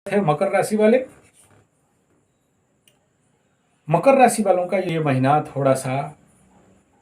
है मकर राशि वाले। मकर राशि वालों का ये महीना थोड़ा सा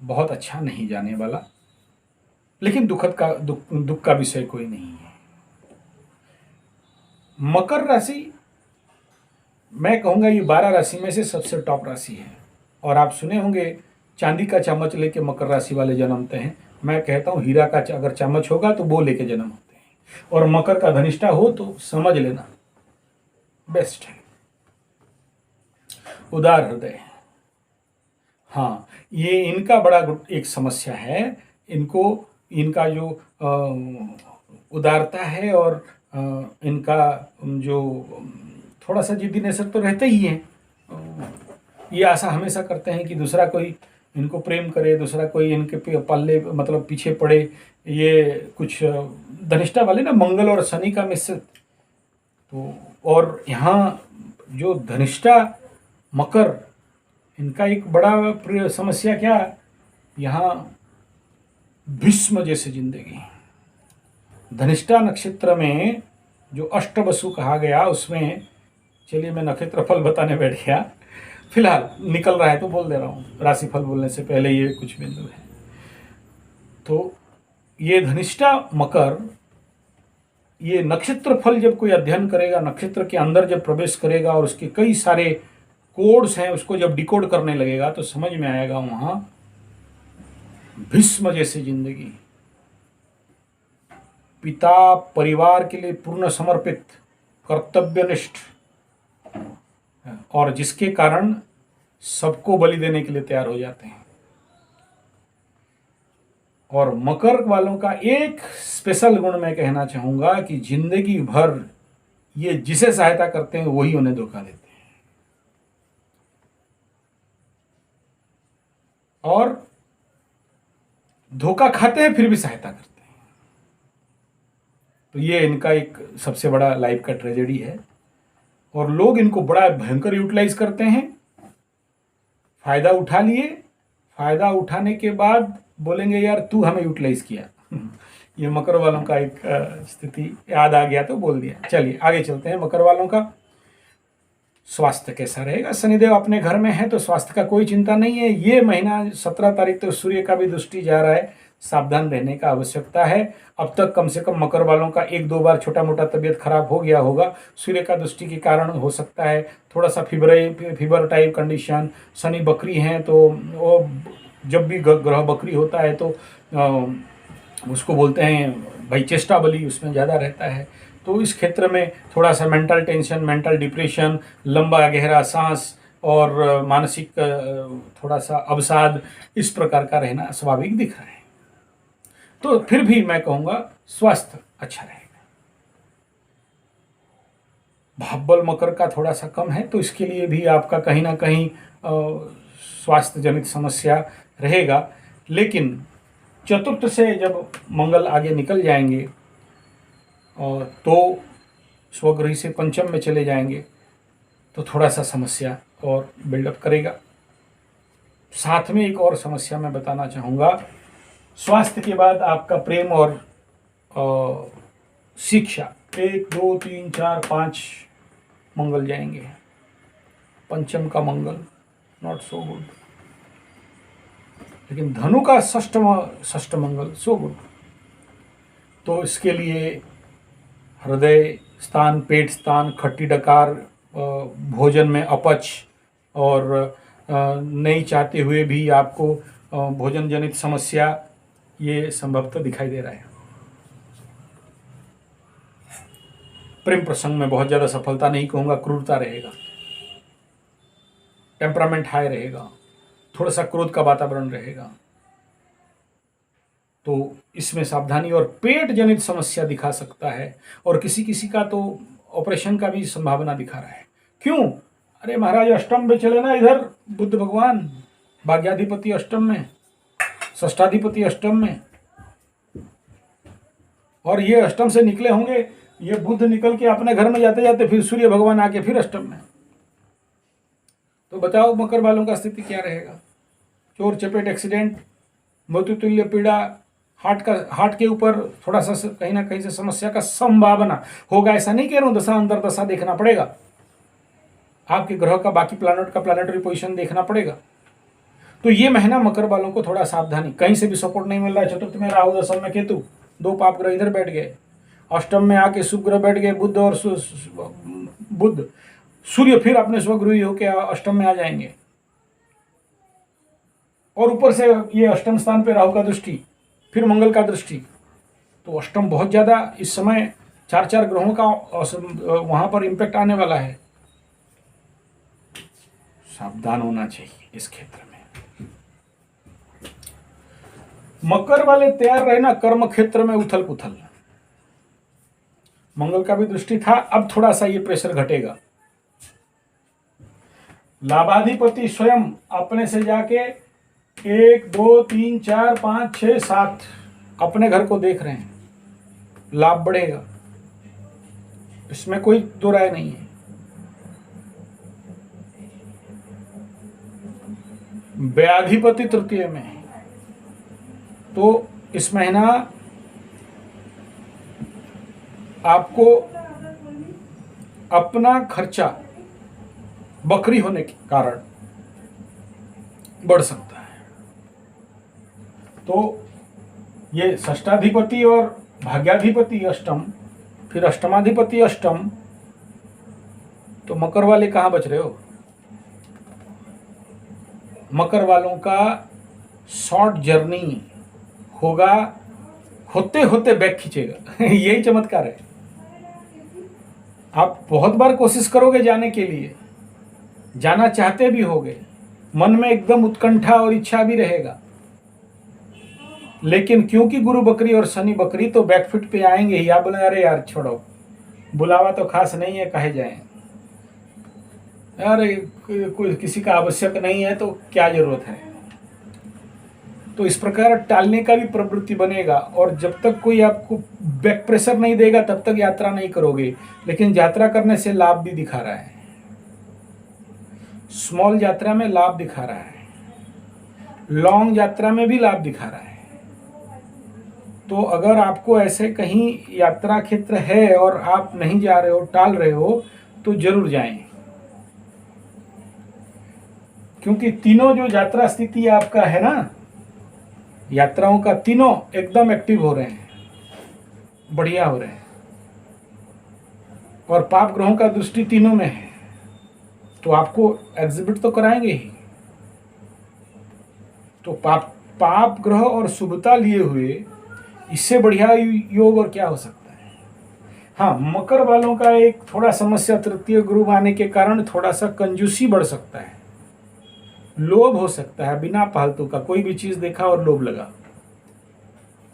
बहुत अच्छा नहीं जाने वाला, लेकिन दुख का विषय कोई नहीं है। मकर राशि मैं कहूँगा ये 12 राशि में से सबसे टॉप राशि है। और आप सुने होंगे चांदी का चम्मच लेके मकर राशि वाले जन्मते हैं। मैं कहता हूँ हीरा का अगर चम्मच होगा तो वो लेके जन्म होते हैं, और मकर का धनिष्ठा हो तो समझ लेना बेस्ट है। उदार हृदय। हाँ, ये इनका बड़ा एक समस्या है। इनका जो उदारता है और इनका जो थोड़ा सा जिद्दी नेचर तो रहता ही है। ये आशा हमेशा करते हैं कि दूसरा कोई इनको प्रेम करे, दूसरा कोई इनके पल्ले मतलब पीछे पड़े। ये कुछ धनिष्ठा वाले ना मंगल और शनि का मिश्रित। तो और यहाँ जो धनिष्ठा मकर, इनका एक बड़ा समस्या क्या, यहाँ भीष्म जैसे जिंदगी। धनिष्ठा नक्षत्र में जो अष्टवसु कहा गया उसमें, चलिए मैं नक्षत्र फल बताने बैठ गया, फिलहाल निकल रहा है तो बोल दे रहा हूँ, राशिफल बोलने से पहले ये कुछ बिंदु है। तो ये धनिष्ठा मकर, ये नक्षत्र फल जब कोई अध्ययन करेगा, नक्षत्र के अंदर जब प्रवेश करेगा और उसके कई सारे कोड्स हैं, उसको जब डिकोड करने लगेगा तो समझ में आएगा वहां भीष्म जैसी जिंदगी। पिता परिवार के लिए पूर्ण समर्पित, कर्तव्यनिष्ठ, और जिसके कारण सबको बलि देने के लिए तैयार हो जाते हैं। और मकर वालों का एक स्पेशल गुण मैं कहना चाहूंगा कि जिंदगी भर ये जिसे सहायता करते हैं वही उन्हें धोखा देते हैं, और धोखा खाते हैं फिर भी सहायता करते हैं। तो ये इनका एक सबसे बड़ा लाइफ का ट्रेजेडी है, और लोग इनको बड़ा भयंकर यूटिलाइज करते हैं। फायदा उठा लिए, फायदा उठाने के बाद बोलेंगे यार तू हमें यूटिलाइज किया। ये मकर वालों का एक स्थिति याद आ गया तो बोल दिया। चलिए आगे चलते हैं। मकर वालों का स्वास्थ्य कैसा रहेगा? शनिदेव अपने घर में है तो स्वास्थ्य का कोई चिंता नहीं है। ये महीना 17 तारीख तो सूर्य का भी दृष्टि जा रहा है, सावधान रहने का आवश्यकता है। अब तक कम से कम मकर वालों का 1-2 बार छोटा मोटा तबीयत खराब हो गया होगा, सूर्य का दृष्टि के कारण हो सकता है। थोड़ा सा फीवर टाइप कंडीशन, शनि बकरी हैं तो वो जब भी ग्रह बकरी होता है तो उसको बोलते हैं भाई चेष्टा बलि उसमें ज़्यादा रहता है। तो इस क्षेत्र में थोड़ा सा मेंटल टेंशन, मेंटल डिप्रेशन, लंबा गहरा सांस और मानसिक थोड़ा सा अवसाद, इस प्रकार का रहना स्वाभाविक दिख रहा है। तो फिर भी मैं कहूँगा स्वास्थ्य अच्छा रहेगा। भाब्बल मकर का थोड़ा सा कम है, तो इसके लिए भी आपका कहीं ना कहीं स्वास्थ्य जनित समस्या रहेगा। लेकिन चतुर्थ से जब मंगल आगे निकल जाएंगे और तो स्वगृही से पंचम में चले जाएंगे तो थोड़ा सा समस्या और बिल्डअप करेगा। साथ में एक और समस्या मैं बताना चाहूँगा, स्वास्थ्य के बाद आपका प्रेम और शिक्षा, 1 2 3 4 5 मंगल जाएंगे। पंचम का मंगल नॉट सो गुड, लेकिन धनु का षष्ठ मंगल सो गुड। तो इसके लिए हृदय स्थान, पेट स्थान, खट्टी डकार, भोजन में अपच और नहीं चाहते हुए भी आपको भोजन जनित समस्या, ये संभवतः दिखाई दे रहा है। प्रेम प्रसंग में बहुत ज़्यादा सफलता नहीं कहूँगा, क्रूरता रहेगा, टेम्परामेंट हाई रहेगा, थोड़ा सा क्रोध का वातावरण रहेगा। तो इसमें सावधानी, और पेट जनित समस्या दिखा सकता है, और किसी किसी का तो ऑपरेशन का भी संभावना दिखा रहा है। क्यों? अरे महाराज अष्टम में चले ना, इधर बुद्ध भगवान भाग्याधिपति अष्टम में, षष्ठाधिपति अष्टम में, और ये अष्टम से निकले होंगे। ये बुद्ध निकल के अपने घर में जाते जाते फिर सूर्य भगवान आके फिर अष्टम में। तो बताओ मकर वालों का स्थिति क्या रहेगा? चोर चपेट, एक्सीडेंट, मृत्युतुल्य पीड़ा, हार्ट के ऊपर थोड़ा सा कहीं ना कहीं से समस्या का संभावना होगा। ऐसा नहीं कह रहा हूं, दशा अंतर दशा देखना पड़ेगा, आपके ग्रह का बाकी प्लैनेट का प्लैनेटरी पोजीशन देखना पड़ेगा। तो ये महीना मकर वालों को थोड़ा सावधानी, कहीं से भी सपोर्ट नहीं मिल रहा है। चतुर्थ में राहु, दशम में केतु, दो पाप ग्रह इधर बैठ गए, अष्टम में आके शुभ ग्रह बैठ गए, बुध सूर्य फिर अपने स्वगृही होकर अष्टम में आ जाएंगे, और ऊपर से ये अष्टम स्थान पे राहु का दृष्टि, फिर मंगल का दृष्टि, तो अष्टम बहुत ज्यादा इस समय चार चार ग्रहों का वहां पर इंपैक्ट आने वाला है। सावधान होना चाहिए इस क्षेत्र में। मकर वाले तैयार रहना कर्म क्षेत्र में उथल पुथल। मंगल का भी दृष्टि था, अब थोड़ा सा ये प्रेशर घटेगा। लाभाधिपति स्वयं अपने से जाके 1 2 3 4 5 6 7 अपने घर को देख रहे हैं, लाभ बढ़ेगा, इसमें कोई दो राय नहीं है। व्याधिपति तृतीय में, तो इस महीना आपको अपना खर्चा बकरी होने के कारण बढ़ सकता है। तो ये षष्ठाधिपति और भाग्याधिपति अष्टम, फिर अष्टमाधिपति अष्टम, तो मकर वाले कहाँ बच रहे हो? मकर वालों का शॉर्ट जर्नी होगा, होते होते बैग खींचेगा यही चमत्कार है। आप बहुत बार कोशिश करोगे जाने के लिए, जाना चाहते भी होगे, मन में एकदम उत्कंठा और इच्छा भी रहेगा, लेकिन क्योंकि गुरु बकरी और शनि बकरी तो बैकफुट पे आएंगे ही। आप बोले अरे यार छोड़ो, बुलावा तो खास नहीं है, कहे जाए, अरे कोई किसी का आवश्यक नहीं है तो क्या जरूरत है। तो इस प्रकार टालने का भी प्रवृत्ति बनेगा, और जब तक कोई आपको बैक प्रेशर नहीं देगा तब तक यात्रा नहीं करोगे। लेकिन यात्रा करने से लाभ भी दिखा रहा है, स्मॉल यात्रा में लाभ दिखा रहा है, लॉन्ग यात्रा में भी लाभ दिखा रहा है। तो अगर आपको ऐसे कहीं यात्रा क्षेत्र है और आप नहीं जा रहे हो, टाल रहे हो, तो जरूर जाएं, क्योंकि तीनों जो यात्रा स्थिति आपका है ना, यात्राओं का तीनों एकदम एक्टिव हो रहे हैं, बढ़िया हो रहे हैं, और पाप ग्रहों का दृष्टि तीनों में है, तो आपको एग्जिबिट तो कराएंगे ही। तो पाप ग्रह और शुभता लिए हुए इससे बढ़िया योग और क्या हो सकता है। हाँ, मकर वालों का एक थोड़ा समस्या तृतीय गुरु आने के कारण थोड़ा सा कंजूसी बढ़ सकता है, लोभ हो सकता है, बिना फालतू का कोई भी चीज देखा और लोभ लगा,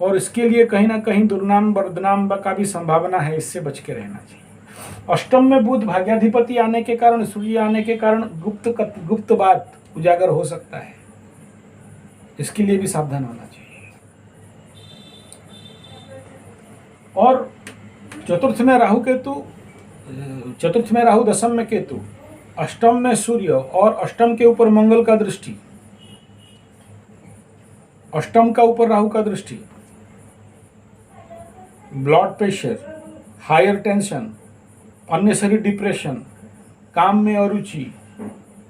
और इसके लिए कहीं ना कहीं दुर्नाम बदनाम का भी संभावना है, इससे बच के रहना चाहिए। अष्टम में बुध भाग्याधिपति आने के कारण, सूर्य आने के कारण गुप्त बात उजागर हो सकता है, इसके लिए भी सावधान होना चाहिए। और चतुर्थ में राहु, दशम में केतु, अष्टम में सूर्य और अष्टम के ऊपर मंगल का दृष्टि, अष्टम का ऊपर राहु का दृष्टि, blood pressure, hypertension, unnecessary depression, काम में अरुचि,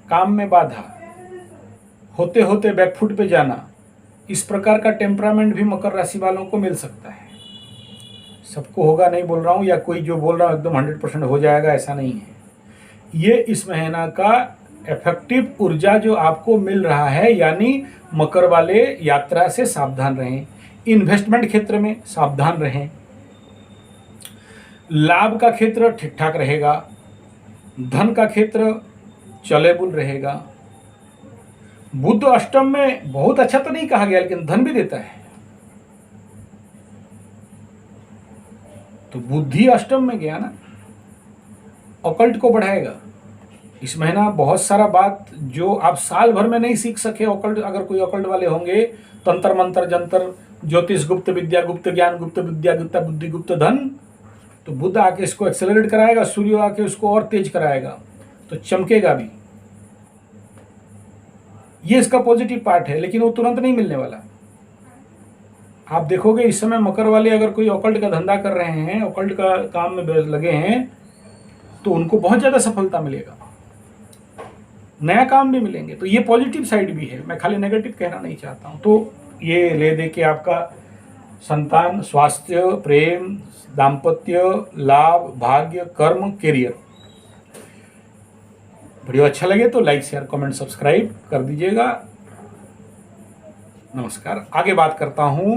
काम में बाधा, होते होते बैकफुट पे जाना, इस प्रकार का टेम्परामेंट भी मकर राशि वालों को मिल सकता है। सबको होगा नहीं बोल रहा हूँ, या कोई जो बोल रहा हूँ एकदम 100% हो जाएगा, ऐसा नहीं है। ये इस महीना का इफेक्टिव ऊर्जा जो आपको मिल रहा है, यानी मकर वाले यात्रा से सावधान रहें, इन्वेस्टमेंट क्षेत्र में सावधान रहें, लाभ का क्षेत्र ठीक ठाक रहेगा, धन का क्षेत्र चलेबुल रहेगा। बुध अष्टम में बहुत अच्छा तो नहीं कहा गया, लेकिन धन भी देता है, तो बुद्धि अष्टम में गया ना, ऑकल्ट को बढ़ाएगा। इस महीना बहुत सारा बात जो आप साल भर में नहीं सीख सके ऑकल्ट, अगर कोई ऑकल्ट वाले होंगे, तंत्र मंत्र जंतर, ज्योतिष, गुप्त विद्या, गुप्त ज्ञान, गुप्त विद्या, गुप्त बुद्धि, गुप्त धन, तो बुध आके इसको एक्सेलरेट कराएगा, सूर्य आके उसको और तेज कराएगा, तो चमकेगा भी। ये इसका पॉजिटिव पार्ट है, लेकिन वो तुरंत नहीं मिलने वाला। आप देखोगे इस समय मकर वाले अगर कोई ऑकल्ट का धंधा कर रहे हैं, ऑकल्ट का काम में लगे हैं, तो उनको बहुत ज़्यादा सफलता मिलेगा, नया काम भी मिलेंगे। तो ये पॉजिटिव साइड भी है, मैं खाली नेगेटिव कहना नहीं चाहता हूँ। तो ये ले दे के आपका संतान, स्वास्थ्य, प्रेम, दाम्पत्य, लाभ, भाग्य, कर्म, करियर। वीडियो अच्छा लगे तो लाइक, शेयर, कमेंट, सब्सक्राइब कर दीजिएगा। नमस्कार। आगे बात करता हूँ